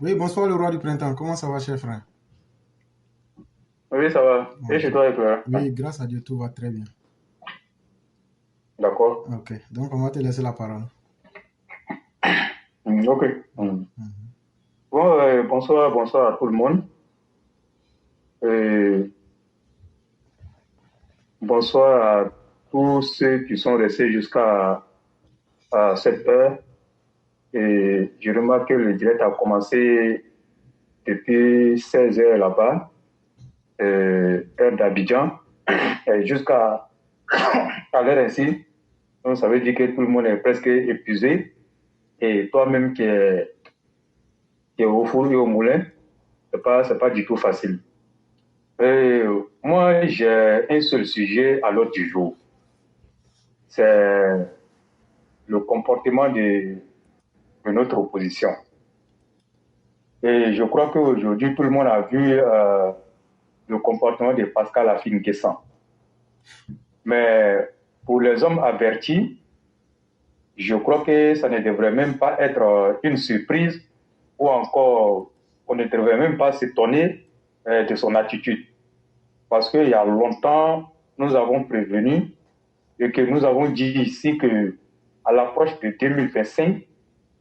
Oui, bonsoir le roi du printemps. Comment ça va, cher frère? Oui, ça va. Et Ok. chez toi, Éclair? Oui, grâce à Dieu, tout va très bien. D'accord. Ok, donc on va te laisser la parole. Ok. Mhm. Bon, bonsoir à tout le monde. Et bonsoir à tous ceux qui sont restés jusqu'à à cette heure. Et je remarque que le direct a commencé depuis 16 heures là-bas, heure d'Abidjan, et jusqu'à à l'heure ainsi. Donc, ça veut dire que tout le monde est presque épuisé. Et toi-même qui est au four et au moulin, c'est pas du tout facile. Moi, j'ai un seul sujet à l'ordre du jour. C'est le comportement de notre opposition. Et je crois qu'aujourd'hui, tout le monde a vu le comportement de Pascal Afine-Guessant. Mais pour les hommes avertis, je crois que ça ne devrait même pas être une surprise ou encore on ne devrait même pas s'étonner de son attitude. Parce qu'il y a longtemps, nous avons prévenu et que nous avons dit ici que à l'approche de 2025,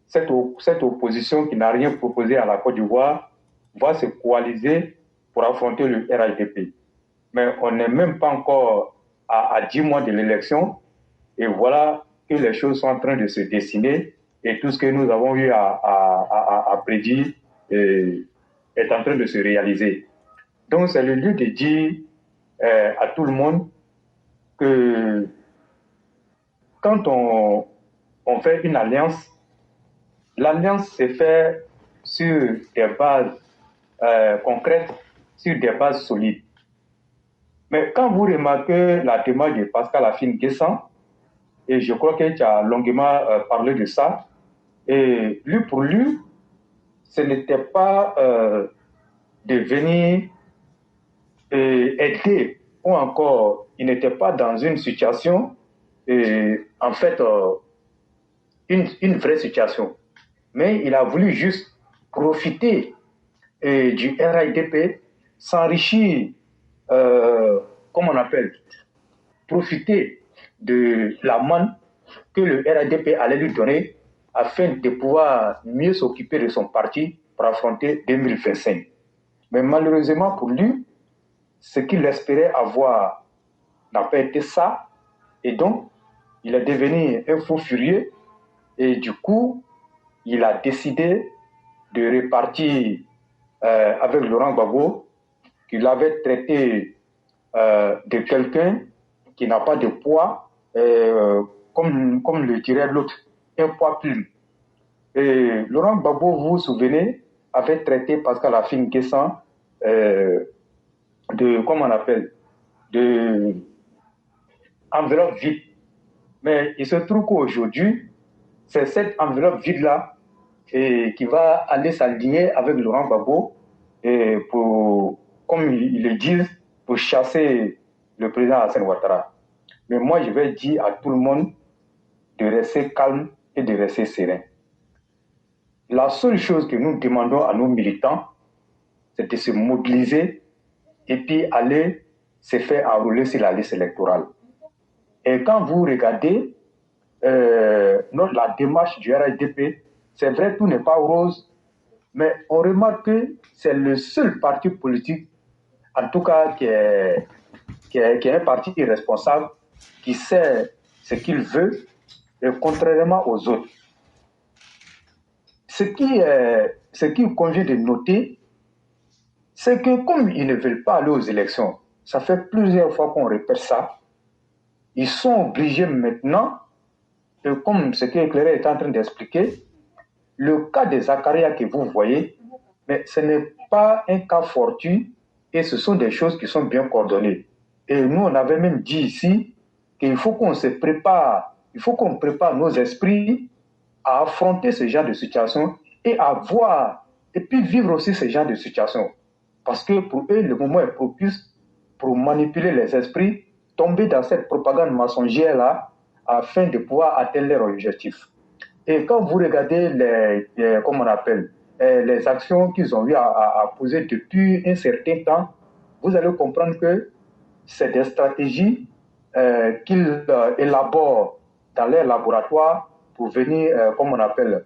cette opposition qui n'a rien proposé à la Côte d'Ivoire va se coaliser pour affronter le RHDP. Mais on n'est même pas encore à 10 mois de l'élection et voilà que les choses sont en train de se dessiner et tout ce que nous avons eu à prédire est en train de se réaliser. Donc c'est le lieu de dire à tout le monde que quand on fait une alliance, l'alliance se fait sur des bases concrètes, sur des bases solides. Mais quand vous remarquez la démarche de Pascal Afine-Guessant, et je crois que tu as longuement parlé de ça, et lui pour lui, ce n'était pas de venir aider, ou encore, il n'était pas dans une situation, en fait, une vraie situation. Mais il a voulu juste profiter du RIDP, s'enrichir, comment on appelle, profiter de la manne que le RIDP allait lui donner afin de pouvoir mieux s'occuper de son parti pour affronter 2025. Mais malheureusement pour lui, ce qu'il espérait avoir n'a pas été ça, et donc il est devenu un fou furieux, et du coup, il a décidé de répartir avec Laurent Gbagbo, qu'il avait traité de quelqu'un qui n'a pas de poids, comme le dirait l'autre, un poids plume. Et Laurent Gbagbo, vous vous souvenez, avait traité Pascal Afine-Guessant de, comment on appelle, de enveloppe vide. Mais il se trouve qu'aujourd'hui, c'est cette enveloppe vide-là qui va aller s'aligner avec Laurent Gbagbo pour, comme ils le disent, pour chasser le président Hassan Ouattara. Mais moi, je vais dire à tout le monde de rester calme et de rester serein. La seule chose que nous demandons à nos militants, c'est de se mobiliser et puis aller se faire enrôler sur la liste électorale. Et quand vous regardez la démarche du RHDP, c'est vrai, tout n'est pas rose, mais on remarque que c'est le seul parti politique, en tout cas qui est un parti irresponsable, qui sait ce qu'il veut, et contrairement aux autres. Ce qui convient de noter, c'est que comme ils ne veulent pas aller aux élections, ça fait plusieurs fois qu'on répète ça, ils sont obligés maintenant, et comme ce que Éclairé est en train d'expliquer, le cas de Zakaria que vous voyez, mais ce n'est pas un cas fortuit et ce sont des choses qui sont bien coordonnées. Et nous, on avait même dit ici qu'il faut qu'on se prépare, il faut qu'on prépare nos esprits à affronter ce genre de situation et à voir, et puis vivre aussi ce genre de situation. Parce que pour eux, le moment est propice pour manipuler les esprits, tomber dans cette propagande mensongère-là afin de pouvoir atteindre leur objectif. Et quand vous regardez comment on appelle, les actions qu'ils ont eu à poser depuis un certain temps, vous allez comprendre que c'est des stratégies qu'ils élaborent dans leur laboratoire pour venir, comme on appelle,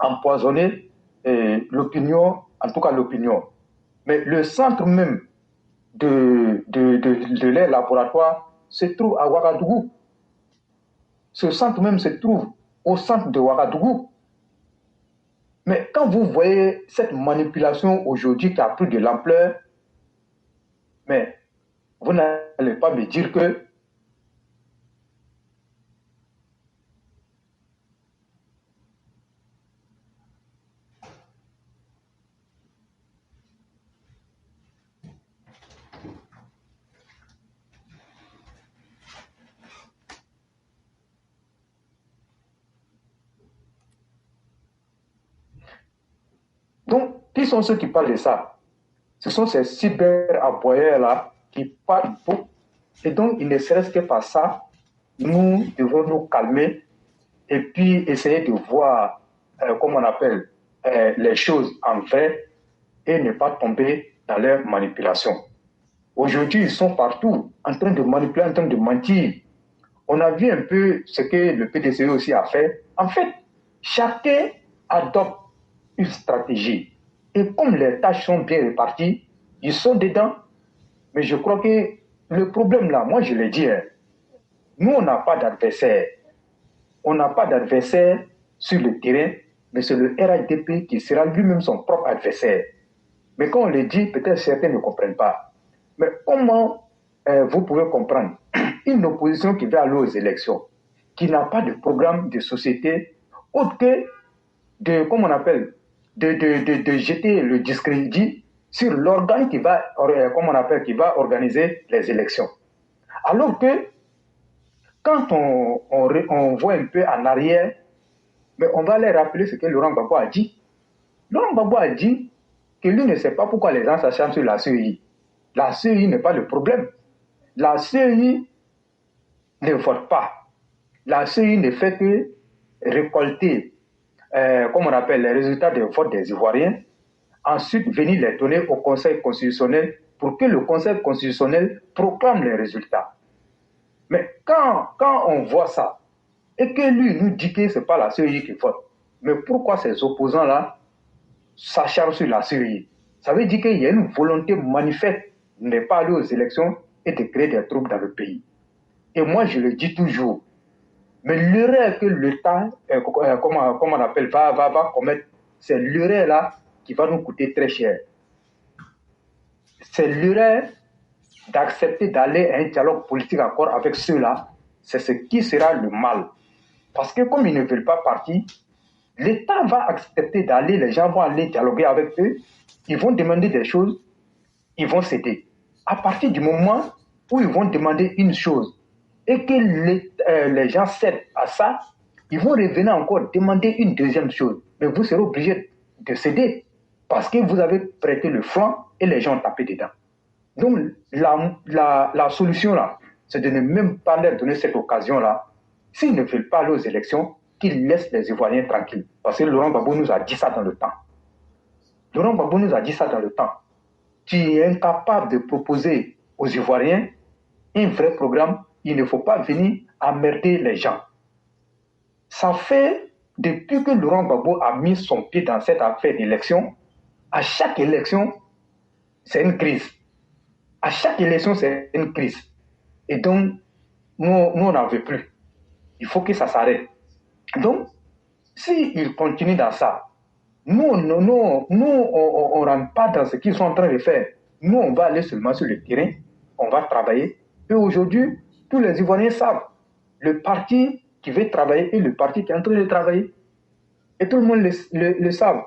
empoisonner l'opinion, en tout cas l'opinion. Mais le centre même de leur laboratoire se trouve à Ouagadougou. Ce centre même se trouve au centre de Ouagadougou. Mais quand vous voyez cette manipulation aujourd'hui qui a pris de l'ampleur, mais vous n'allez pas me dire que donc, qui sont ceux qui parlent de ça? Ce sont ces cyber-aboyeurs-là qui parlent beaucoup. Et donc, il ne serait-ce que par ça, nous devons nous calmer et puis essayer de voir, comme on appelle, les choses en vrai et ne pas tomber dans leur manipulation. Aujourd'hui, ils sont partout en train de manipuler, en train de mentir. On a vu un peu ce que le PDCE aussi a fait. En fait, chacun adopte une stratégie. Et comme les tâches sont bien réparties, ils sont dedans. Mais je crois que le problème là, moi je l'ai dit, nous on n'a pas d'adversaire. On n'a pas d'adversaire sur le terrain, mais c'est le RHDP qui sera lui-même son propre adversaire. Mais quand on le dit, peut-être certains ne comprennent pas. Mais comment vous pouvez comprendre une opposition qui va aller aux élections, qui n'a pas de programme de société, autre que de, comme on appelle, de jeter le discrédit sur l'organe qui va, comme on appelle, qui va organiser les élections. Alors que quand on voit un peu en arrière, mais on va leur rappeler ce que Laurent Gbagbo a dit. Laurent Gbagbo a dit que lui ne sait pas pourquoi les gens s'acharnent sur la CEI. La CEI n'est pas le problème. La CEI ne vote pas. La CEI ne fait que récolter, comme on appelle, les résultats des votes des Ivoiriens, ensuite venir les donner au Conseil constitutionnel pour que le Conseil constitutionnel proclame les résultats. Mais quand on voit ça, et que lui nous dit que ce n'est pas la CEI qui vote, mais pourquoi ces opposants-là s'acharnent sur la CEI? Ça veut dire qu'il y a une volonté manifeste de ne pas aller aux élections et de créer des troubles dans le pays. Et moi, je le dis toujours, mais l'erreur que l'État, comment on appelle, va commettre, c'est l'erreur là qui va nous coûter très cher. C'est l'erreur d'accepter d'aller à un dialogue politique encore avec ceux-là, c'est ce qui sera le mal. Parce que comme ils ne veulent pas partir, l'État va accepter d'aller, les gens vont aller dialoguer avec eux, ils vont demander des choses, ils vont céder. À partir du moment où ils vont demander une chose et que les gens cèdent à ça, ils vont revenir encore demander une deuxième chose. Mais vous serez obligé de céder parce que vous avez prêté le flanc et les gens ont tapé dedans. Donc, la solution là, c'est de ne même pas leur donner cette occasion-là. S'ils ne veulent pas aller aux élections, qu'ils laissent les Ivoiriens tranquilles. Parce que Laurent Gbagbo nous a dit ça dans le temps. Laurent Gbagbo nous a dit ça dans le temps. Tu es incapable de proposer aux Ivoiriens un vrai programme, il ne faut pas venir emmerder les gens. Ça fait, depuis que Laurent Gbagbo a mis son pied dans cette affaire d'élection, à chaque élection, c'est une crise. À chaque élection, c'est une crise. Et donc, nous on n'en veut plus. Il faut que ça s'arrête. Donc, s'ils continuent dans ça, nous, on ne rentre pas dans ce qu'ils sont en train de faire. Nous, on va aller seulement sur le terrain, on va travailler. Et aujourd'hui, tous les Ivoiriens savent le parti qui veut travailler et le parti qui est en train de travailler. Et tout le monde le savent.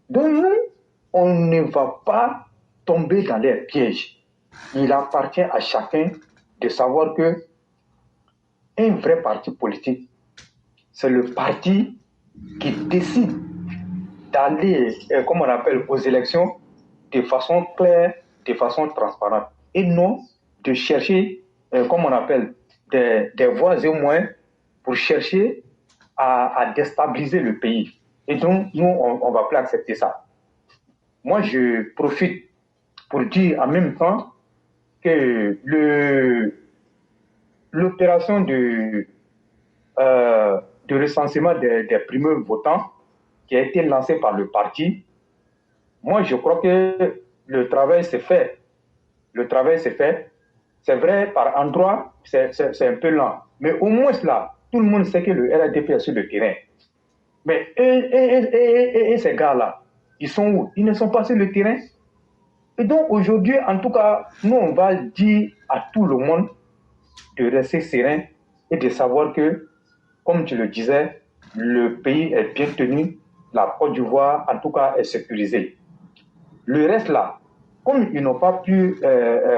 Donc nous, on ne va pas tomber dans les pièges. Il appartient à chacun de savoir que un vrai parti politique, c'est le parti qui décide d'aller, comme on appelle, aux élections de façon claire, de façon transparente. Et non de chercher, comme on appelle, des voies et moyens pour chercher à déstabiliser le pays. Et donc, nous, on ne va plus accepter ça. Moi, je profite pour dire en même temps que l'opération de recensement des primeurs votants qui a été lancée par le parti, moi, je crois que le travail s'est fait. Le travail s'est fait. C'est vrai, par endroits, c'est un peu lent. Mais au moins là, tout le monde sait que le RADP est sur le terrain. Mais et ces gars-là, ils sont où? Ils ne sont pas sur le terrain. Et donc aujourd'hui, en tout cas, nous, on va dire à tout le monde de rester serein et de savoir que, comme tu le disais, le pays est bien tenu, la Côte d'Ivoire, en tout cas, est sécurisée. Le reste là, comme ils n'ont pas pu,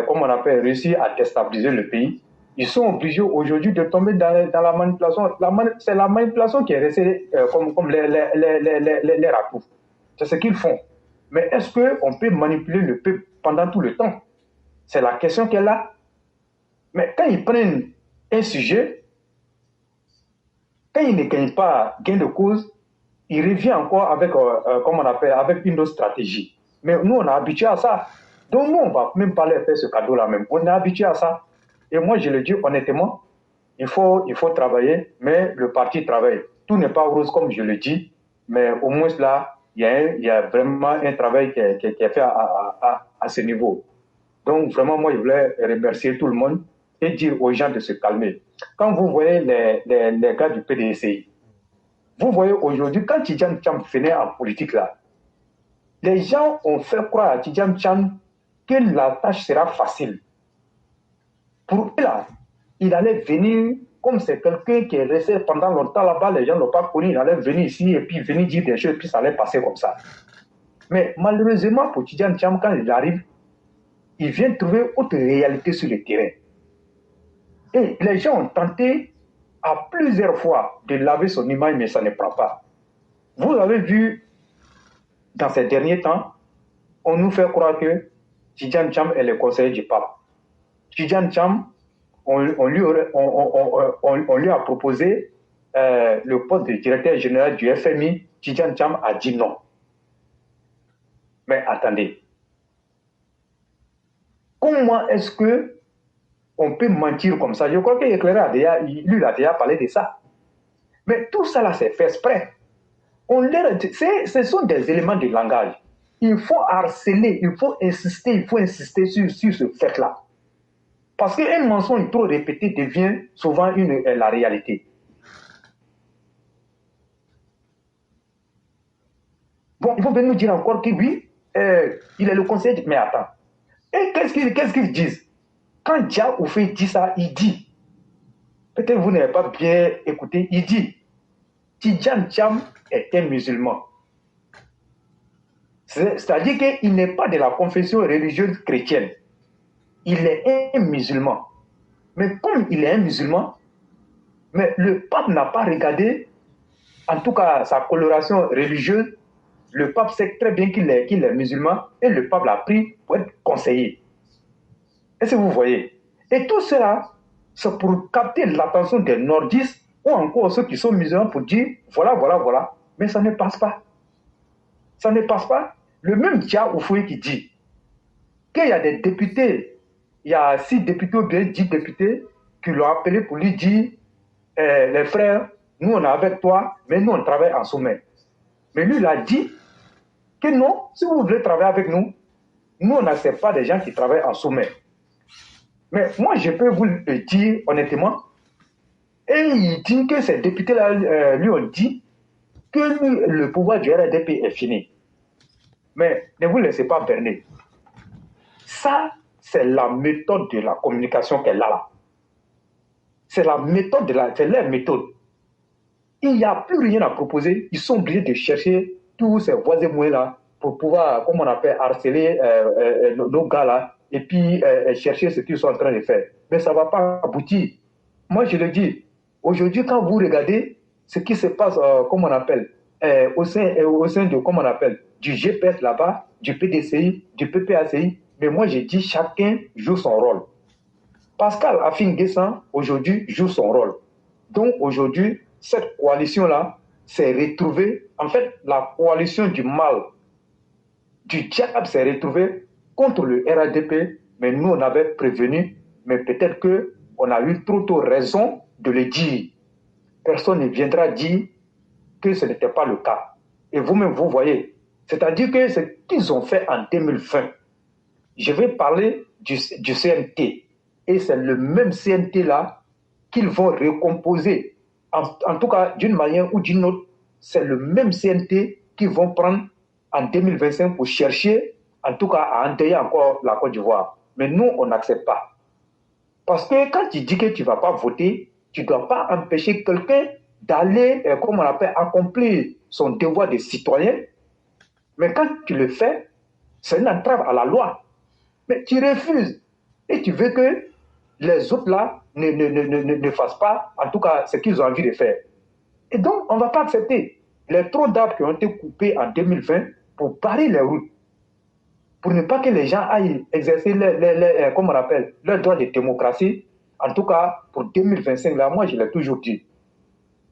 comme on appelle, réussir à déstabiliser le pays, ils sont obligés aujourd'hui de tomber dans la manipulation. C'est la manipulation qui est restée comme les raccourcis. C'est ce qu'ils font. Mais est-ce qu'on peut manipuler le peuple pendant tout le temps? C'est la question qu'elle a. Mais quand ils prennent un sujet, quand ils ne gagnent pas gain de cause, ils reviennent encore avec, comme on appelle, avec une autre stratégie. Mais nous, on est habitués à ça. Donc nous, on ne va même pas leur faire ce cadeau-là même. On est habitués à ça. Et moi, je le dis honnêtement, il faut travailler, mais le parti travaille. Tout n'est pas rose comme je le dis, mais au moins là, il y a vraiment un travail qui est fait à ce niveau. Donc vraiment, moi, je voulais remercier tout le monde et dire aux gens de se calmer. Quand vous voyez les gars du PDCI, vous voyez aujourd'hui, quand Tidjane Thiam venait en politique là, les gens ont fait croire à Tidjane Thiam que la tâche sera facile. Pour eux là, il allait venir, comme c'est quelqu'un qui est resté pendant longtemps là-bas, les gens ne l'ont pas connu, il allait venir ici et puis venir dire des choses et puis ça allait passer comme ça. Mais malheureusement pour Tidjane Thiam, quand il arrive, il vient trouver autre réalité sur le terrain. Et les gens ont tenté à plusieurs fois de laver son image, mais ça ne prend pas. Vous avez vu, dans ces derniers temps, on nous fait croire que Tidjane Thiam est le conseiller du pape. Tidjane Thiam, on lui a proposé le poste de directeur général du FMI. Tidjane Thiam a dit non. Mais attendez. Comment est-ce que on peut mentir comme ça? Je crois que Éclairé lui a déjà parlé de ça. Mais tout ça là, c'est fait exprès. Ce sont des éléments de langage. Il faut harceler, il faut insister sur ce fait-là. Parce qu'un mensonge trop répété devient souvent la réalité. Bon, il faut venir nous dire encore que oui, il est le conseiller. Mais attends. Et qu'est-ce qu'ils disent? Quand Dia Oufé dit ça, il dit, peut-être vous n'avez pas bien écouté, il dit, Tidjane Thiam est un musulman. C'est-à-dire qu'il n'est pas de la confession religieuse chrétienne. Il est un musulman. Mais comme il est un musulman, mais le pape n'a pas regardé, en tout cas sa coloration religieuse, le pape sait très bien qu'il est musulman et le pape l'a pris pour être conseiller. Est-ce que vous voyez? Et tout cela, c'est pour capter l'attention des nordistes ou encore ceux qui sont musulmans pour dire voilà. Mais ça ne passe pas. Ça ne passe pas. Le même Dia Oufoué qui dit qu'il y a des députés, il y a 6 députés ou bien 10 députés qui l'ont appelé pour lui dire les frères, nous on est avec toi, mais nous on travaille en sommet. Mais lui il a dit que non, si vous voulez travailler avec nous, nous on n'accepte pas des gens qui travaillent en sommet. Mais moi je peux vous le dire honnêtement, et il dit que ces députés-là lui ont dit que le pouvoir du RDP est fini. Mais ne vous laissez pas berner. Ça, c'est la méthode de la communication qu'elle a là. C'est la méthode c'est leur méthode. Il n'y a plus rien à proposer. Ils sont obligés de chercher tous ces voisins moyens là pour pouvoir, comme on appelle, harceler nos gars là et puis chercher ce qu'ils sont en train de faire. Mais ça ne va pas aboutir. Moi, je le dis, aujourd'hui, quand vous regardez ce qui se passe, comme on appelle, au sein de, comme on appelle, du GPS là-bas, du PDCI, du PPACI, mais moi, je dis chacun joue son rôle. Pascal Afin Guessan, aujourd'hui, joue son rôle. Donc, aujourd'hui, cette coalition-là, s'est retrouvée, en fait, la coalition du mal, du diable s'est retrouvée contre le RADP, mais nous, on avait prévenu, mais peut-être qu'on a eu trop tôt raison de le dire. Personne ne viendra dire que ce n'était pas le cas. Et vous-même, vous voyez. C'est-à-dire que ce qu'ils ont fait en 2020, je vais parler du CNT. Et c'est le même CNT-là qu'ils vont recomposer. En tout cas, d'une manière ou d'une autre, c'est le même CNT qu'ils vont prendre en 2025 pour chercher, en tout cas, à endeuiller encore la Côte d'Ivoire. Mais nous, on n'accepte pas. Parce que quand tu dis que tu ne vas pas voter, tu ne dois pas empêcher quelqu'un d'aller, comme on appelle, accomplir son devoir de citoyen. Mais quand tu le fais, c'est une entrave à la loi. Mais tu refuses. Et tu veux que les autres là ne fassent pas, en tout cas, ce qu'ils ont envie de faire. Et donc, on ne va pas accepter les troncs d'arbres qui ont été coupés en 2020 pour barrer les routes, pour ne pas que les gens aillent exercer comme on appelle, leur droit de démocratie. En tout cas, pour 2025, là, moi, je l'ai toujours dit.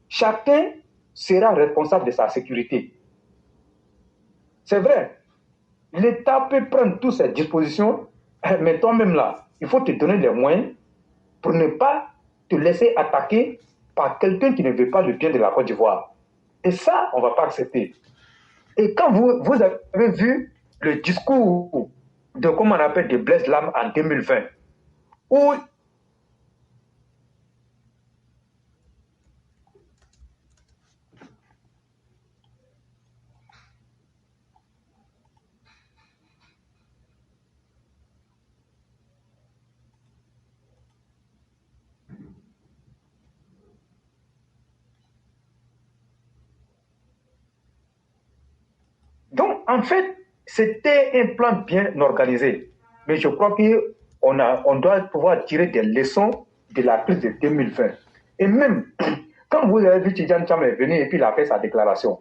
Chacun sera responsable de sa sécurité. C'est vrai. L'État peut prendre toutes ses dispositions, mais toi-même là, il faut te donner les moyens pour ne pas te laisser attaquer par quelqu'un qui ne veut pas le bien de la Côte d'Ivoire. Et ça, on ne va pas accepter. Et quand vous avez vu le discours de, comment on appelle, de Blaise Lam en 2020, où donc, en fait, c'était un plan bien organisé. Mais je crois qu'on doit pouvoir tirer des leçons de la crise de 2020. Et même, quand vous avez vu Tidjane Cham est venu et puis il a fait sa déclaration,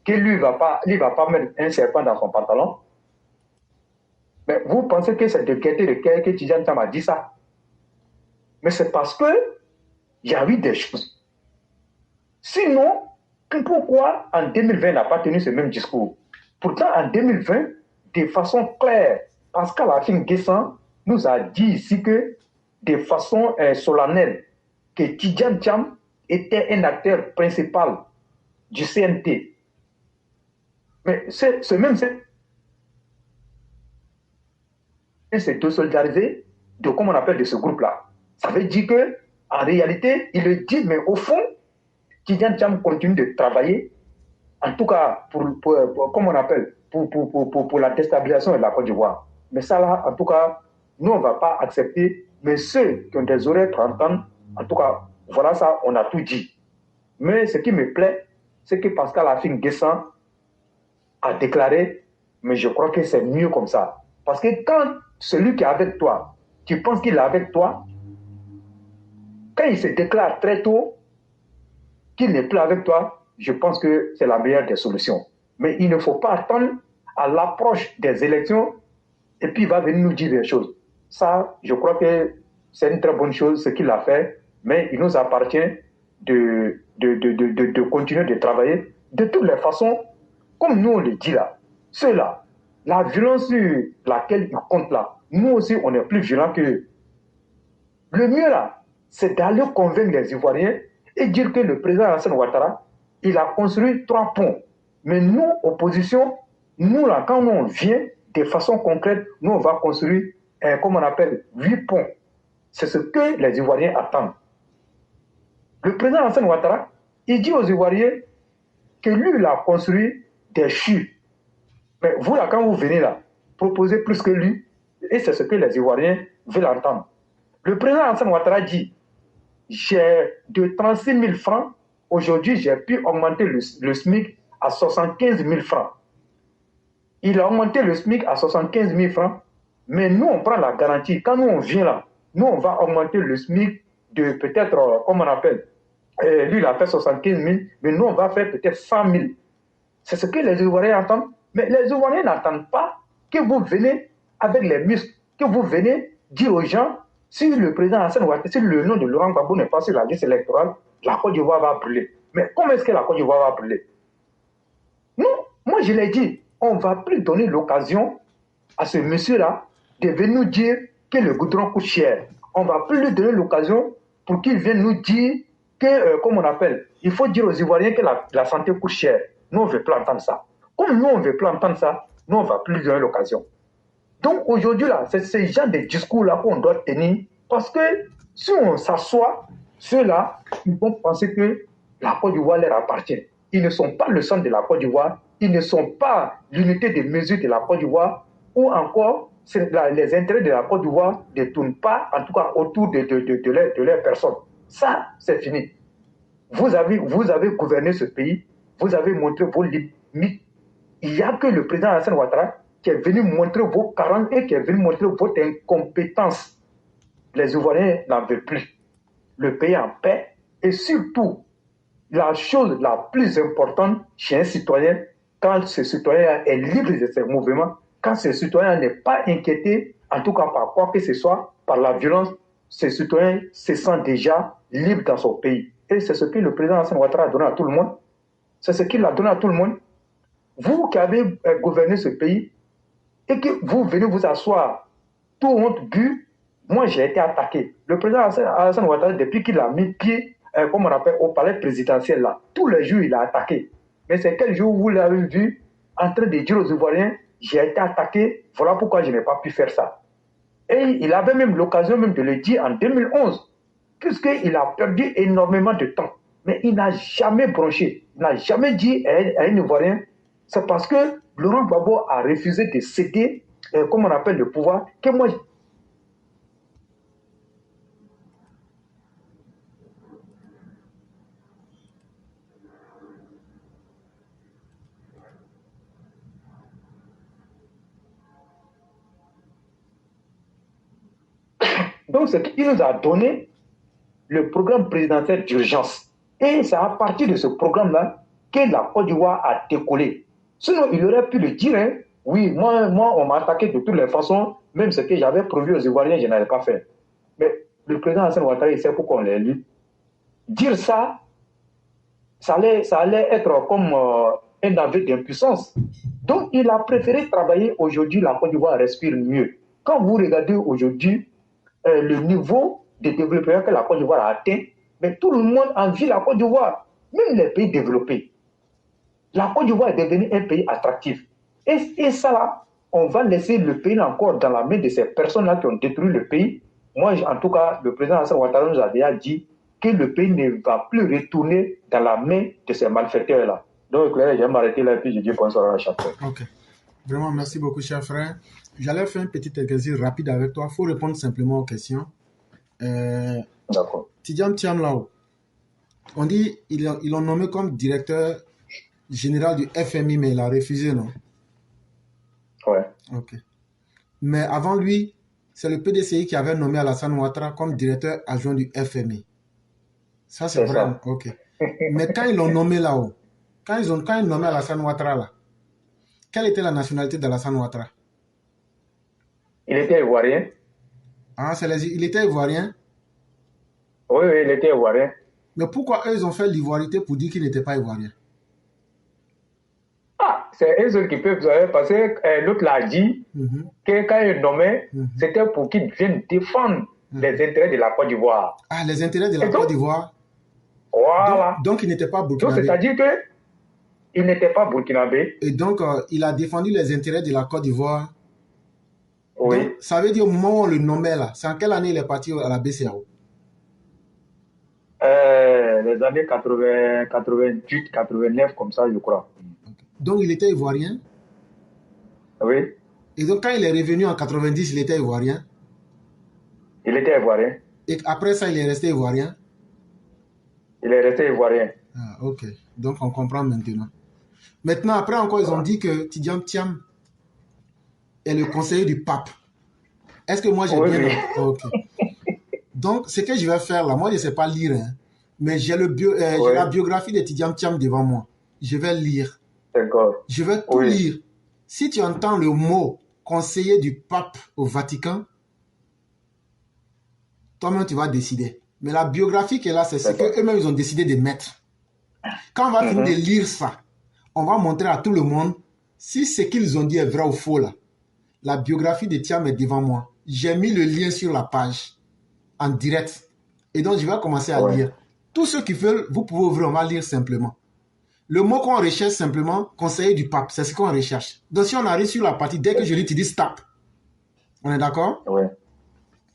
que lui ne va pas mettre un serpent dans son pantalon, mais vous pensez que c'est de gaieté de cœur que Tidjane Cham a dit ça? Mais c'est parce qu'il y a eu des choses. Sinon, pourquoi en 2020 il n'a pas tenu ce même discours? Pourtant, en 2020, de façon claire, Pascal Afin-Guessan nous a dit ici que, de façon solennelle, que Tidjane Cham était un acteur principal du CNT. Mais ce même c'est de solidariser de, comme on appelle, de ce groupe-là. Ça veut dire que, en réalité, il le dit, mais au fond, Tidjane Cham continue de travailler, en tout cas, comme on appelle, pour la déstabilisation de la Côte d'Ivoire. Mais ça, là, en tout cas, nous, on ne va pas accepter. Mais ceux qui ont des oreilles pour entendre, en tout cas, voilà ça, on a tout dit. Mais ce qui me plaît, c'est que Pascal Afin-Guessan a déclaré, mais je crois que c'est mieux comme ça. Parce que quand celui qui est avec toi, tu penses qu'il est avec toi, quand il se déclare très tôt qu'il n'est plus avec toi, je pense que c'est la meilleure des solutions. Mais il ne faut pas attendre à l'approche des élections et puis il va venir nous dire des choses. Ça, je crois que c'est une très bonne chose ce qu'il a fait, mais il nous appartient de continuer de travailler de toutes les façons, comme nous on le dit là. Ceux-là, la violence sur laquelle ils comptent là, nous aussi on est plus violents qu'eux. Le mieux là, c'est d'aller convaincre les Ivoiriens et dire que le président Alassane Ouattara, il a construit 3 ponts. Mais nous, opposition, nous là, quand on vient de façon concrète, nous on va construire, comme on appelle, 8 ponts. C'est ce que les Ivoiriens attendent. Le président Alassane Ouattara, il dit aux Ivoiriens que lui, il a construit des chutes. Mais vous là, quand vous venez là, proposez plus que lui, et c'est ce que les Ivoiriens veulent entendre. Le président Alassane Ouattara dit, j'ai de 36 000 francs, aujourd'hui j'ai pu augmenter le SMIC à 75 000 francs. Il a augmenté le SMIC à 75 000 francs, mais nous on prend la garantie. Quand nous on vient là, nous on va augmenter le SMIC de peut-être, comme on appelle, lui il a fait 75 000, mais nous on va faire peut-être 100 000. C'est ce que les Ivoiriens entendent. Mais les Ivoiriens n'attendent pas que vous venez avec les muscles, que vous venez dire aux gens, si le président Alassane Ouattara, si le nom de Laurent Gbagbo n'est pas sur la liste électorale, la Côte d'Ivoire va brûler. Mais comment est-ce que la Côte d'Ivoire va brûler? Non, moi je l'ai dit, on ne va plus donner l'occasion à ce monsieur-là de venir nous dire que le goudron coûte cher. On ne va plus lui donner l'occasion pour qu'il vienne nous dire que, comme on appelle, il faut dire aux Ivoiriens que la santé coûte cher. Nous, on ne veut plus entendre ça. Comme nous, on ne veut plus entendre ça, nous, on ne va plus lui donner l'occasion. Donc aujourd'hui, là, c'est ce genre de discours-là qu'on doit tenir parce que si on s'assoit, ceux-là, ils vont penser que la Côte d'Ivoire leur appartient. Ils ne sont pas le centre de la Côte d'Ivoire, ils ne sont pas l'unité de mesure de la Côte d'Ivoire, ou encore les intérêts de la Côte d'Ivoire ne tournent pas, en tout cas, autour de leur personne. Ça, c'est fini. Vous avez gouverné ce pays, vous avez montré vos limites. Il n'y a que le président Alassane Ouattara qui est venu montrer vos carences et qui est venu montrer votre incompétence. Les Ivoiriens n'en veulent plus. Le pays en paix et surtout, la chose la plus importante chez un citoyen, quand ce citoyen est libre de ses mouvements, quand ce citoyen n'est pas inquiété, en tout cas par quoi que ce soit, par la violence, ce citoyen se sent déjà libre dans son pays. Et c'est ce que le président Alassane Ouattara a donné à tout le monde. C'est ce qu'il a donné à tout le monde. Vous qui avez gouverné ce pays et que vous venez vous asseoir tout honte bu, moi j'ai été attaqué. Le président Alassane Ouattara, depuis qu'il a mis pied, comme on appelle, au palais présidentiel là, tous les jours il a attaqué. Mais c'est quel jour vous l'avez vu en train de dire aux Ivoiriens, j'ai été attaqué, voilà pourquoi je n'ai pas pu faire ça. Et il avait même l'occasion même de le dire en 2011, puisqu'il a perdu énormément de temps. Mais il n'a jamais bronché, il n'a jamais dit à un Ivoirien, c'est parce que Laurent Gbagbo a refusé de céder, comme on appelle le pouvoir, que moi... Donc, c'est qu'il nous a donné le programme présidentiel d'urgence. Et c'est à partir de ce programme-là que la Côte d'Ivoire a décollé. Sinon, il aurait pu le dire, hein, oui, moi, on m'a attaqué de toutes les façons, même ce que j'avais prévu aux Ivoiriens, je n'avais pas fait. Mais le président Alassane Ouattara, il sait pourquoi on l'a élu. Dire ça, ça allait être comme un aveu d'impuissance. Donc, il a préféré travailler aujourd'hui, la Côte d'Ivoire respire mieux. Quand vous regardez aujourd'hui le niveau de développement que la Côte d'Ivoire a atteint, mais tout le monde envie la Côte d'Ivoire, même les pays développés. La Côte d'Ivoire est devenue un pays attractif. Et ça là, on va laisser le pays encore dans la main de ces personnes-là qui ont détruit le pays. Moi, en tout cas, le président Alassane Ouattara nous a déjà dit que le pays ne va plus retourner dans la main de ces malfaiteurs-là. Donc, là, je vais m'arrêter là et puis je dis bonsoir à chaque fois. Ok. Vraiment, merci beaucoup, cher frère. J'allais faire un petit exercice rapide avec toi. Il faut répondre simplement aux questions. D'accord. Tidjane Thiam, là-haut, on dit ils l'ont nommé comme directeur général du FMI, mais il a refusé, non? Ouais. Ok. Mais avant lui, c'est le PDCI qui avait nommé Alassane Ouattara comme directeur adjoint du FMI. Ça, c'est vrai. Ça. Ok. Mais quand ils l'ont nommé là-haut, quand ils nommaient Alassane Ouattara là, quelle était la nationalité d'Alassane Ouattara? Il était ivoirien. Ah, il était ivoirien? Oui, il était ivoirien. Mais pourquoi eux, ils ont fait l'ivoirité pour dire qu'il n'était pas ivoirien? Ah, c'est eux autres qui peuvent savoir parce que l'autre l'a dit que quand il nommait, c'était pour qu'il vienne défendre les intérêts de la Côte d'Ivoire. Ah, les intérêts de la Côte d'Ivoire? Voilà. Donc, il n'était pas burkinabé. Donc, c'est-à-dire qu'il n'était pas burkinabé. Et donc, il a défendu les intérêts de la Côte d'Ivoire. Oui. Donc, ça veut dire au moment où on le nommait là, c'est en quelle année il est parti à la BCEAO? Les années 80, 88, 89, comme ça, je crois. Donc, il était ivoirien? Oui. Et donc, quand il est revenu en 90, il était ivoirien? Il était ivoirien. Et après ça, il est resté ivoirien? Il est resté ivoirien. Ah, ok. Donc, on comprend maintenant. Maintenant, après encore, ils ont dit que Tidjane Thiam est le conseiller du pape. Est-ce que moi, j'ai bien... Oui. Ok. Donc, ce que je vais faire là, moi, je ne sais pas lire, hein, mais j'ai la biographie de Tidjane Thiam devant moi. Je vais lire. D'accord. Je vais tout lire. Si tu entends le mot conseiller du pape au Vatican, toi-même, tu vas décider. Mais la biographie qui est là, c'est ce qu'eux-mêmes, ils ont décidé de mettre. Quand on va finir de lire ça, on va montrer à tout le monde si ce qu'ils ont dit est vrai ou faux là. La biographie de Thiam est devant moi. J'ai mis le lien sur la page en direct. Et donc, je vais commencer à lire. Tous ceux qui veulent, vous pouvez ouvrir, on va lire simplement. Le mot qu'on recherche simplement, conseiller du pape, c'est ce qu'on recherche. Donc, si on arrive sur la partie, dès que je lis, tu dis stop. On est d'accord? Oui.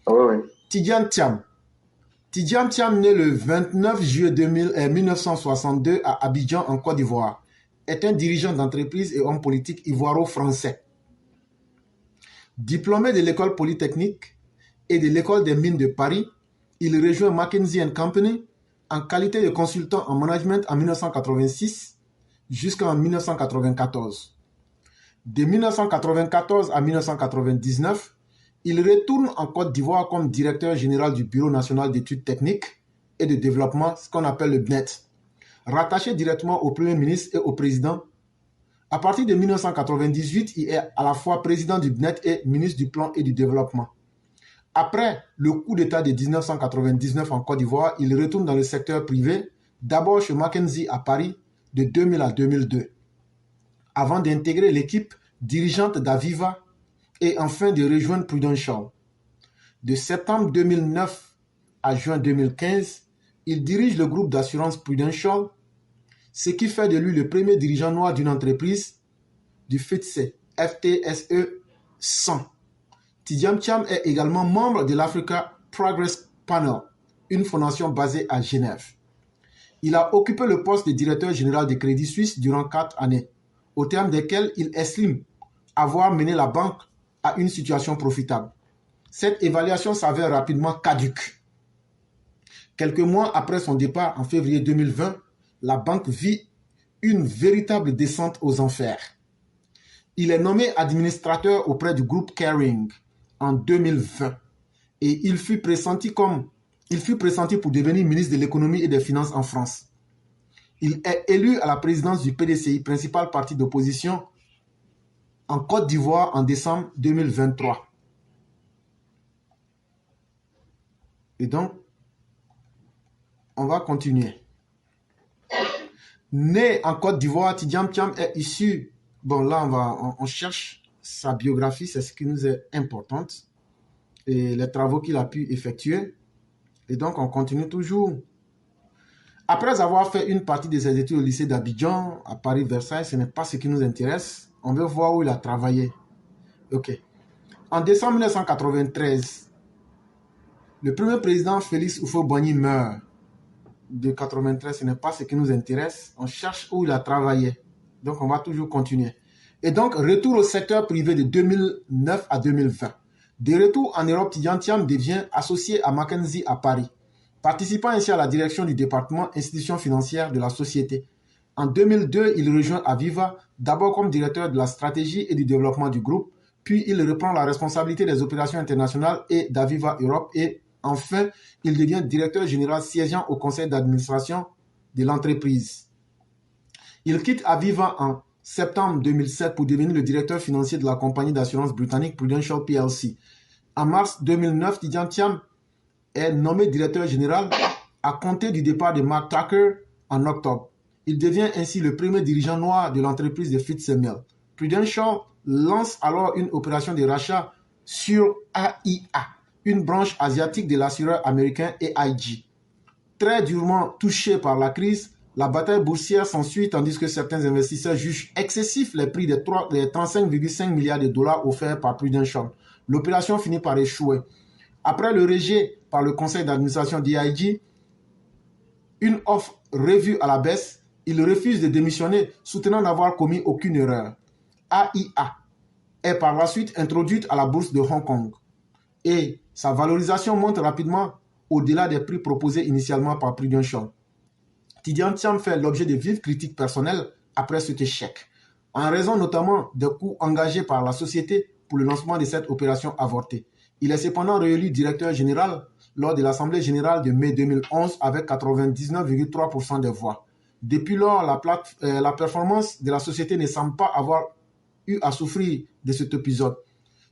Oui. Tidjane Thiam. Tidjane Thiam, né le 29 juillet 1962 à Abidjan, en Côte d'Ivoire, est un dirigeant d'entreprise et homme politique ivoiro-français. Diplômé de l'école polytechnique et de l'école des mines de Paris, il rejoint McKinsey & Company en qualité de consultant en management en 1986 jusqu'en 1994. De 1994 à 1999, il retourne en Côte d'Ivoire comme directeur général du Bureau national d'études techniques et de développement, ce qu'on appelle le BNET, rattaché directement au Premier ministre et au président. À partir de 1998, il est à la fois président du BNET et ministre du Plan et du Développement. Après le coup d'État de 1999 en Côte d'Ivoire, il retourne dans le secteur privé, d'abord chez McKinsey à Paris de 2000 à 2002, avant d'intégrer l'équipe dirigeante d'Aviva et enfin de rejoindre Prudential. De septembre 2009 à juin 2015, il dirige le groupe d'assurance Prudential, ce qui fait de lui le premier dirigeant noir d'une entreprise du FTSE 100. Tidjane Thiam est également membre de l'Africa Progress Panel, une fondation basée à Genève. Il a occupé le poste de directeur général de Crédit Suisse durant 4 années, au terme desquelles il estime avoir mené la banque à une situation profitable. Cette évaluation s'avère rapidement caduque. Quelques mois après son départ en février 2020, la banque vit une véritable descente aux enfers. Il est nommé administrateur auprès du groupe Kering en 2020 et il fut pressenti pour devenir ministre de l'économie et des finances en France. Il est élu à la présidence du PDCI, principal parti d'opposition, en Côte d'Ivoire en décembre 2023. Et donc, on va continuer. Né en Côte d'Ivoire, Tidjane Thiam est issu... Bon, là, on cherche sa biographie, c'est ce qui nous est important. Et les travaux qu'il a pu effectuer. Et donc, on continue toujours. Après avoir fait une partie de ses études au lycée d'Abidjan, à Paris-Versailles, ce n'est pas ce qui nous intéresse. On veut voir où il a travaillé. Ok. En décembre 1993, le premier président Félix Houphouët-Boigny meurt. De 93, ce n'est pas ce qui nous intéresse. On cherche où il a travaillé. Donc, on va toujours continuer. Et donc, retour au secteur privé de 2009 à 2020. De retour en Europe, Tidjane Thiam devient associé à McKinsey à Paris, participant ainsi à la direction du département institutions financières de la société. En 2002, il rejoint Aviva, d'abord comme directeur de la stratégie et du développement du groupe, puis il reprend la responsabilité des opérations internationales et d'Aviva Europe et enfin, il devient directeur général siégeant au conseil d'administration de l'entreprise. Il quitte Aviva en septembre 2007 pour devenir le directeur financier de la compagnie d'assurance britannique Prudential plc. En mars 2009, Tidjane Thiam est nommé directeur général à compter du départ de Mark Tucker en octobre. Il devient ainsi le premier dirigeant noir de l'entreprise de FitzGerald. Prudential lance alors une opération de rachat sur AIA, une branche asiatique de l'assureur américain AIG. Très durement touché par la crise, la bataille boursière s'ensuit tandis que certains investisseurs jugent excessifs les prix des 35,5 milliards de dollars offerts par Prudential. L'opération finit par échouer. Après le rejet par le conseil d'administration d'AIG, une offre revue à la baisse, il refuse de démissionner, soutenant n'avoir commis aucune erreur. AIA est par la suite introduite à la bourse de Hong Kong et sa valorisation monte rapidement au-delà des prix proposés initialement par Prudential. Tidjane Thiam fait l'objet de vives critiques personnelles après cet échec, en raison notamment des coûts engagés par la société pour le lancement de cette opération avortée. Il est cependant réélu directeur général lors de l'Assemblée générale de mai 2011 avec 99,3% des voix. Depuis lors, la performance de la société ne semble pas avoir eu à souffrir de cet épisode.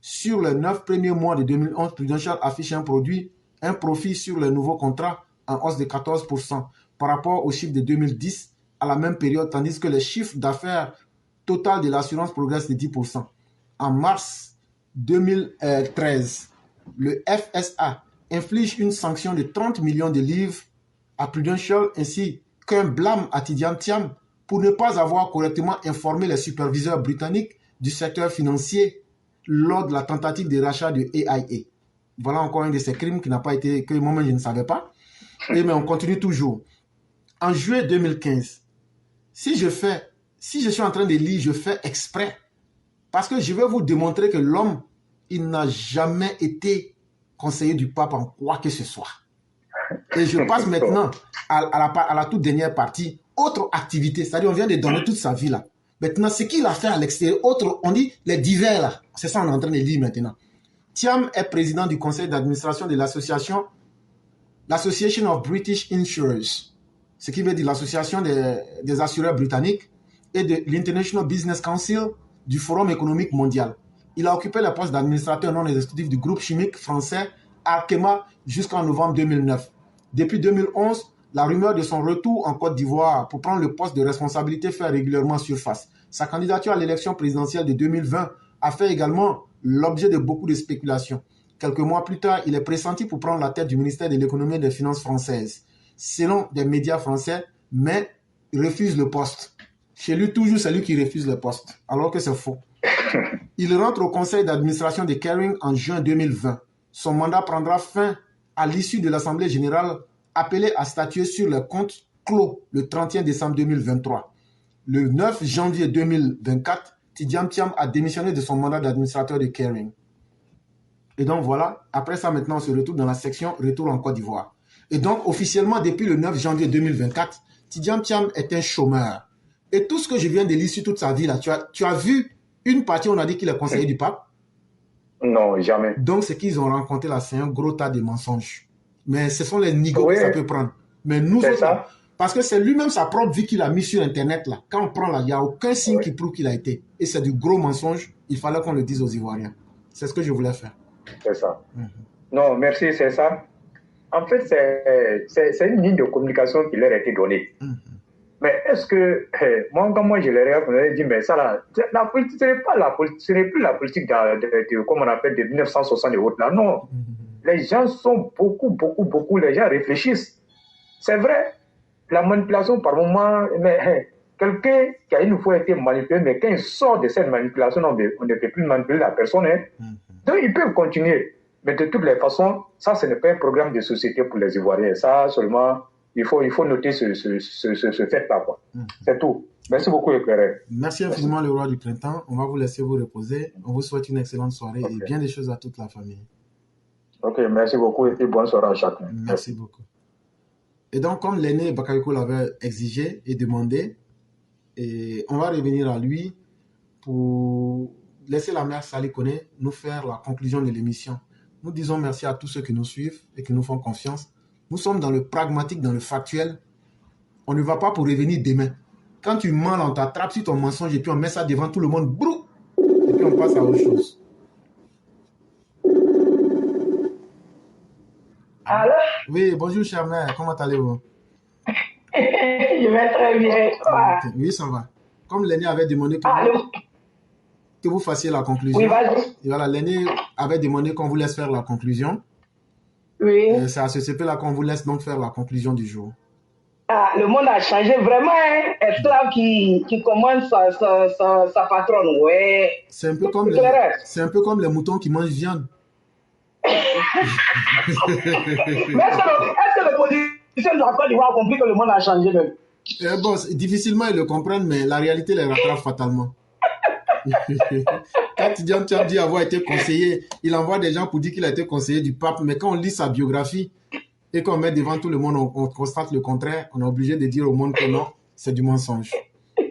Sur les 9 premiers mois de 2011, Prudential affiche un profit sur les nouveaux contrats en hausse de 14% par rapport au chiffre de 2010 à la même période, tandis que les chiffres d'affaires total de l'assurance progressent de 10%. En mars 2013, le FSA inflige une sanction de 30 millions de livres à Prudential ainsi qu'un blâme à Tidjane Thiam pour ne pas avoir correctement informé les superviseurs britanniques du secteur financier lors de la tentative de rachat de AIA. Voilà encore un de ces crimes qui n'a pas été, que moi-même je ne savais pas. Mais on continue toujours. En juillet 2015, si je suis en train de lire, je fais exprès. Parce que je vais vous démontrer que l'homme, il n'a jamais été conseiller du pape en quoi que ce soit. Et je passe maintenant à la toute dernière partie. Autre activité, c'est-à-dire on vient de donner toute sa vie là. Maintenant, ce qu'il a fait à l'extérieur, autre, on dit les divers là. C'est ça qu'on est en train de lire maintenant. Thiam est président du conseil d'administration de l'Association of British Insurers, ce qui veut dire l'association des assureurs britanniques, et de l'International Business Council du Forum économique mondial. Il a occupé le poste d'administrateur non exécutif du groupe chimique français Arkema jusqu'en novembre 2009. Depuis 2011, la rumeur de son retour en Côte d'Ivoire pour prendre le poste de responsabilité fait régulièrement surface. Sa candidature à l'élection présidentielle de 2020 a fait également l'objet de beaucoup de spéculations. Quelques mois plus tard, il est pressenti pour prendre la tête du ministère de l'économie et des finances françaises, selon des médias français, mais il refuse le poste. Chez lui, toujours, c'est lui qui refuse le poste, alors que c'est faux. Il rentre au conseil d'administration de Kering en juin 2020. Son mandat prendra fin à l'issue de l'Assemblée générale appelée à statuer sur les comptes clos le 31 décembre 2023. Le 9 janvier 2024, Tidjane Thiam a démissionné de son mandat d'administrateur de Kering. Et donc voilà, après ça maintenant on se retrouve dans la section Retour en Côte d'Ivoire. Et donc officiellement depuis le 9 janvier 2024, Tidjane Thiam est un chômeur. Et tout ce que je viens de lire sur toute sa vie là, tu as vu une partie où on a dit qu'il est conseiller du pape? Non, jamais. Donc ce qu'ils ont rencontré là, c'est un gros tas de mensonges. Mais ce sont les nigauds que ça peut prendre. Mais nous autres, là, parce que c'est lui-même sa propre vie qu'il a mis sur Internet là. Quand on prend là, il n'y a aucun signe qui prouve qu'il a été. Et c'est du gros mensonge. Il fallait qu'on le dise aux Ivoiriens. C'est ce que je voulais faire. C'est ça. Non, merci, c'est ça. En fait, c'est une ligne de communication qui leur a été donnée. Mais est-ce que, moi, quand moi je l'ai regardé, je me dit, mais ça là, la politique, ce n'est plus la politique comme on appelle de 1960 et autres là. Non. Les gens sont beaucoup, les gens réfléchissent. C'est vrai, la manipulation par moment, mais quelqu'un qui a une fois été manipulé, mais quand il sort de cette manipulation, on ne peut plus manipuler la personne. Donc ils peuvent continuer. Mais de toutes les façons, ça, ce n'est pas un programme de société pour les Ivoiriens. Ça, seulement, il faut noter ce fait-là. C'est tout. Merci beaucoup, Éclairé. Merci infiniment, le roi du printemps. On va vous laisser vous reposer. On vous souhaite une excellente soirée et bien des choses à toute la famille. Ok, merci beaucoup et bonne soirée à chacun. Merci beaucoup. Et donc, comme l'aîné Bakayoko l'avait exigé et demandé, et on va revenir à lui pour laisser la mère Sali Kone nous faire la conclusion de l'émission. Nous disons merci à tous ceux qui nous suivent et qui nous font confiance. Nous sommes dans le pragmatique, dans le factuel. On ne va pas pour revenir demain. Quand tu mens, on t'attrape sur ton mensonge et puis on met ça devant tout le monde. Brou, et puis on passe à autre chose. Allô? Oui, bonjour chère mère, comment allez-vous? Je vais très bien. Okay. Oui, ça va. Comme l'aîné avait demandé que vous fassiez la conclusion. Oui, vas-y. Et voilà, l'aîné avait demandé qu'on vous laisse faire la conclusion. Oui. C'est à ce CP là qu'on vous laisse donc faire la conclusion du jour. Ah, le monde a changé vraiment, hein? Esclave qui commande sa patronne, ouais. C'est un peu comme les moutons qui mangent viande. Mais est-ce que l'opposition de la Côte d'Ivoire a compris que le monde a changé même? Bon, difficilement ils le comprennent, mais la réalité les rattrape fatalement. Quand Tidjane Thiam dit avoir été conseiller, il envoie des gens pour dire qu'il a été conseiller du pape, mais quand on lit sa biographie et qu'on met devant tout le monde, on constate le contraire, on est obligé de dire au monde que non, c'est du mensonge. Quand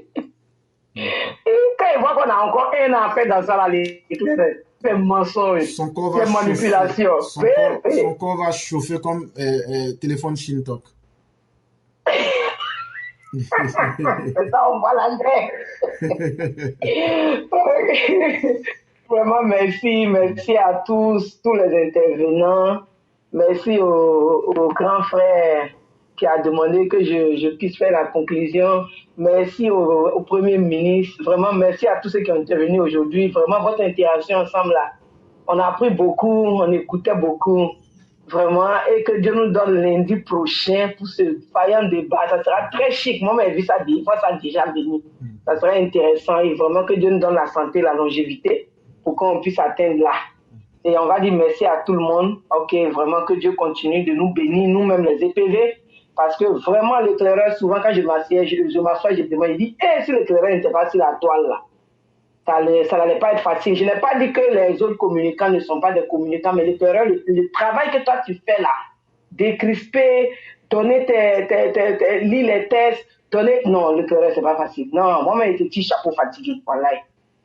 il voit qu'on a encore un an à faire dans ça, c'est mensonge, c'est manipulation. Son corps va chauffer comme téléphone Shintok. Ça, on va l'enlever. Vraiment, merci à tous les intervenants. Merci aux grands frères qui a demandé que je puisse faire la conclusion. Merci au Premier ministre. Vraiment, merci à tous ceux qui ont intervenu aujourd'hui. Vraiment, votre interaction ensemble, là, on a appris beaucoup, on écoutait beaucoup. Vraiment, et que Dieu nous donne lundi prochain pour ce vaillant débat. Ça sera très chic. Moi, j'ai vu ça des fois, ça a déjà venu. Ça sera intéressant et vraiment que Dieu nous donne la santé, la longévité pour qu'on puisse atteindre là. Et on va dire merci à tout le monde. Ok, vraiment que Dieu continue de nous bénir, nous-mêmes les EPV. Parce que vraiment, l'éclaireur, souvent quand je m'assieds, je m'assois, je demande, il dit, si l'éclaireur n'était pas sur la toile là, ça n'allait pas être facile. Je n'ai pas dit que les autres communicants ne sont pas des communicants, mais l'éclaireur, le travail que toi tu fais là, décrisper, donner lire les tests, donner... Non, l'éclaireur, c'est pas facile. Non, moi-même, j'étais petit chapeau fatigué. Voilà.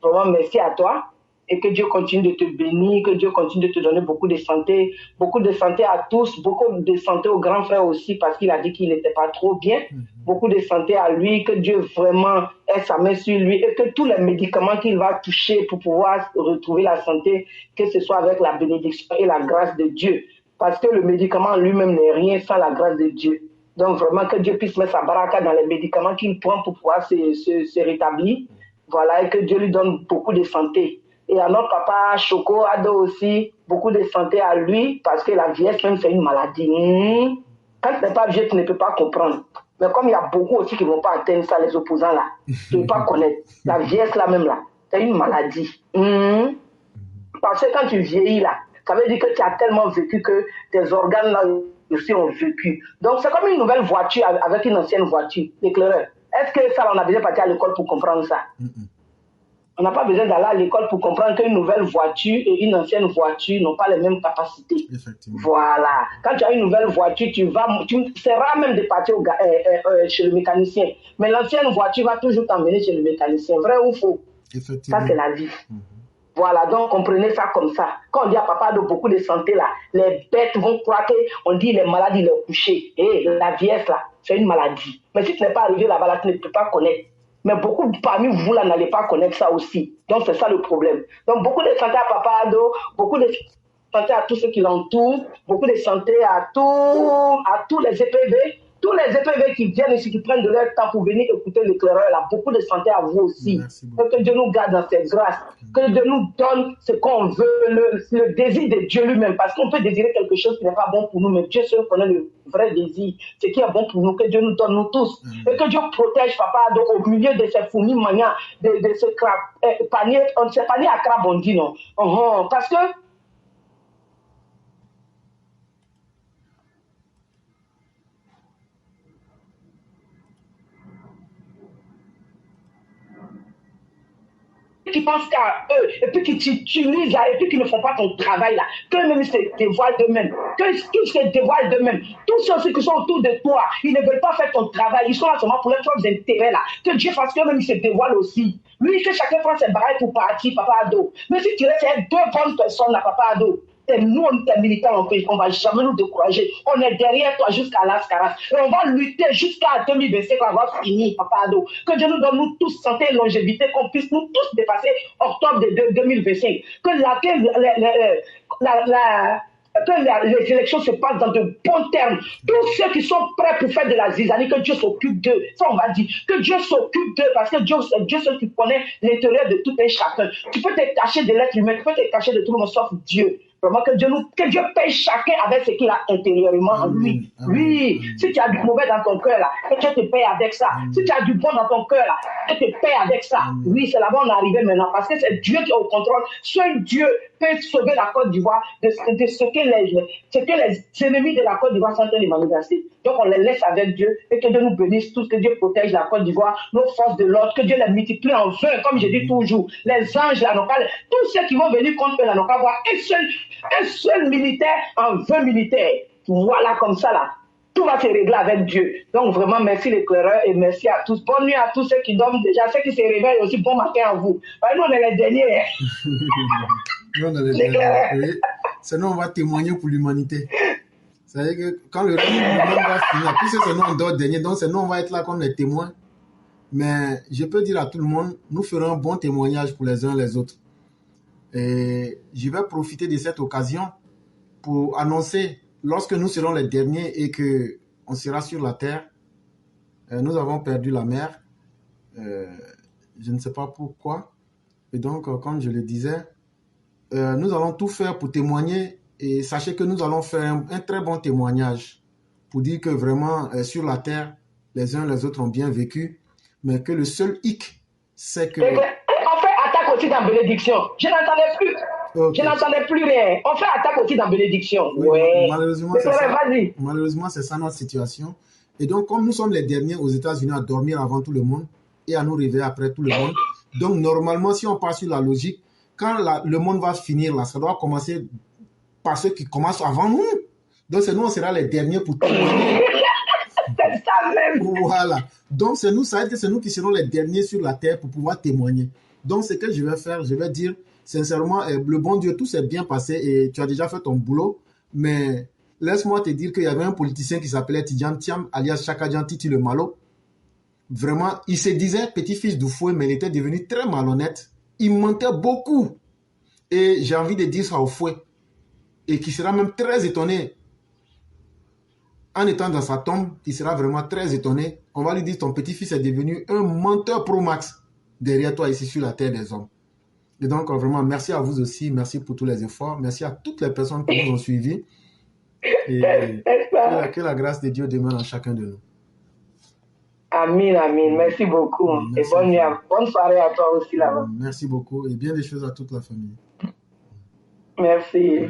Vraiment, merci à toi. Et que Dieu continue de te bénir, que Dieu continue de te donner beaucoup de santé à tous, beaucoup de santé au grand frère aussi, parce qu'il a dit qu'il n'était pas trop bien. Beaucoup de santé à lui, que Dieu vraiment ait sa main sur lui et que tous les médicaments qu'il va toucher pour pouvoir retrouver la santé, que ce soit avec la bénédiction et la grâce de Dieu. Parce que le médicament lui-même n'est rien sans la grâce de Dieu. Donc vraiment que Dieu puisse mettre sa baraka dans les médicaments qu'il prend pour pouvoir se rétablir. Voilà, et que Dieu lui donne beaucoup de santé. Et à notre papa Choco Ado aussi, beaucoup de santé à lui, parce que la vieillesse même c'est une maladie. Quand tu n'es pas vieux, tu ne peux pas comprendre. Mais comme il y a beaucoup aussi qui ne vont pas atteindre ça, les opposants là, tu ne peux pas connaître. La vieillesse là même là, c'est une maladie. Parce que quand tu vieillis là, ça veut dire que tu as tellement vécu que tes organes là aussi ont vécu. Donc c'est comme une nouvelle voiture avec une ancienne voiture, l'éclaireur. Est-ce que ça, on a besoin de partir à l'école pour comprendre ça? On n'a pas besoin d'aller à l'école pour comprendre qu'une nouvelle voiture et une ancienne voiture n'ont pas les mêmes capacités. Voilà. Quand tu as une nouvelle voiture, tu seras même de partir chez le mécanicien. Mais l'ancienne voiture va toujours t'emmener chez le mécanicien. Vrai ou faux? Ça, c'est la vie. Voilà, donc comprenez ça comme ça. Quand on dit à papa de beaucoup de santé là, les bêtes vont croire qu'on dit les malades, il est couché. Et la vieillesse là, c'est une maladie. Mais si tu n'es pas arrivé là-bas, là, tu ne peux pas connaître. Mais beaucoup parmi vous là n'allez pas connaître ça aussi. Donc c'est ça le problème. Donc beaucoup de santé à Papa Ado, beaucoup de santé à tous ceux qui l'entourent, beaucoup de santé à tous les EPV, tous les EPV qui viennent ici, qui prennent de leur temps pour venir écouter l'éclaireur là. Beaucoup de santé à vous aussi. Que Dieu nous garde dans ses grâces. Que Dieu nous donne ce qu'on veut, le désir de Dieu lui-même. Parce qu'on peut désirer quelque chose qui n'est pas bon pour nous, mais Dieu seul connaît le vrai désir, ce qui est bon pour nous, que Dieu nous donne, nous tous. Et que Dieu protège Papa Ado au milieu de ces fourmis manières, de ce panier, ce panier à crabe, on dit non. Parce que qui pensent qu'à eux, et puis qui t'utilisent là, et puis qui ne font pas ton travail là, qu'eux-mêmes se dévoilent d'eux-mêmes, qu'ils se dévoilent d'eux-mêmes. Tous ceux qui sont autour de toi, ils ne veulent pas faire ton travail, ils sont là seulement pour leurs propres intérêts là. Que Dieu fasse qu'eux-mêmes ils se dévoilent aussi. Lui, que chacun prend ses bagailles pour partir, Papa Ado. Mais si tu restes deux bonnes personnes là, Papa Ado, nous, on est militants, on ne va jamais nous décourager. On est derrière toi jusqu'à l'Ascaras. Et on va lutter jusqu'à 2025, on va finir, Papa Ado. Que Dieu nous donne, nous tous, santé et longévité, qu'on puisse nous tous dépasser octobre de 2025. Que les élections se passent dans de bons termes. Tous ceux qui sont prêts pour faire de la zizanie, que Dieu s'occupe d'eux. Ça, on va dire. Que Dieu s'occupe d'eux parce que Dieu, c'est Dieu seul qui connaît l'intérieur de tout un chacun. Tu peux te cacher de l'être humain, tu peux te cacher de tout le monde sauf Dieu. Vraiment que Dieu paye chacun avec ce qu'il a intérieurement en lui. Oui, si tu as du mauvais dans ton cœur là, que Dieu te paye avec ça. Si tu as du bon dans ton cœur là, que Dieu te paye avec ça. Oui, c'est là-bas on est arrivé maintenant parce que c'est Dieu qui est au contrôle. Seul Dieu peut sauver la Côte d'Ivoire de ce que les ennemis de la Côte d'Ivoire sont en train de manifester. Donc on les laisse avec Dieu et que Dieu nous bénisse tous, que Dieu protège la Côte d'Ivoire, nos forces de l'ordre, que Dieu les multiplie en feu, comme je dis toujours. Les anges là n'ont pas, tous ceux qui vont venir contre eux là n'ont pas voir un seul militaire en 20 militaires. Voilà comme ça là. Tout va se régler avec Dieu. Donc vraiment merci l'éclaireur et merci à tous. Bonne nuit à tous ceux qui dorment déjà, ceux qui se réveillent aussi. Bon matin à vous. Nous on est les derniers. Nous on est les derniers. Sinon on va témoigner pour l'humanité. C'est-à-dire que quand le monde va finir, puisque c'est nous on dort dernier, donc c'est nous on va être là comme les témoins. Mais je peux dire à tout le monde, nous ferons un bon témoignage pour les uns et les autres. Et je vais profiter de cette occasion pour annoncer, lorsque nous serons les derniers et que on sera sur la terre. Nous avons perdu la mère. Je ne sais pas pourquoi. Et donc, comme je le disais, nous allons tout faire pour témoigner. Et sachez que nous allons faire un très bon témoignage pour dire que vraiment, sur la terre, les uns les autres ont bien vécu. Mais que le seul hic, c'est que... On fait attaque aussi dans bénédiction. Je n'entendais plus. Okay. Je n'entendais plus rien. On fait attaque aussi dans bénédiction. Oui, ouais. Malheureusement, c'est ça. Malheureusement, c'est ça notre situation. Et donc, comme nous sommes les derniers aux États-Unis à dormir avant tout le monde et à nous réveiller après tout le monde, donc normalement, si on part sur la logique, quand le monde va finir là, ça doit commencer par ceux qui commencent avant nous. Donc, c'est nous, on sera les derniers pour témoigner. C'est ça même. Voilà. Donc, c'est nous, ça veut dire que c'est nous qui serons les derniers sur la terre pour pouvoir témoigner. Donc, ce que je vais faire, je vais dire, sincèrement, le bon Dieu, tout s'est bien passé et tu as déjà fait ton boulot. Mais laisse-moi te dire qu'il y avait un politicien qui s'appelait Tidjane Thiam, alias Chakadjan Titi le Malo. Vraiment, il se disait petit-fils du fouet, mais il était devenu très malhonnête. Il mentait beaucoup. Et j'ai envie de dire ça au fouet. Et qui sera même très étonné. En étant dans sa tombe, il sera vraiment très étonné. On va lui dire, ton petit-fils est devenu un menteur pro max derrière toi ici sur la terre des hommes. Et donc, vraiment, merci à vous aussi. Merci pour tous les efforts. Merci à toutes les personnes qui nous ont suivis. Et que la grâce de Dieu demeure en chacun de nous. Amen, amen. Merci beaucoup. Merci et bonne soirée à toi aussi là-bas. Merci beaucoup et bien des choses à toute la famille. Merci. Okay.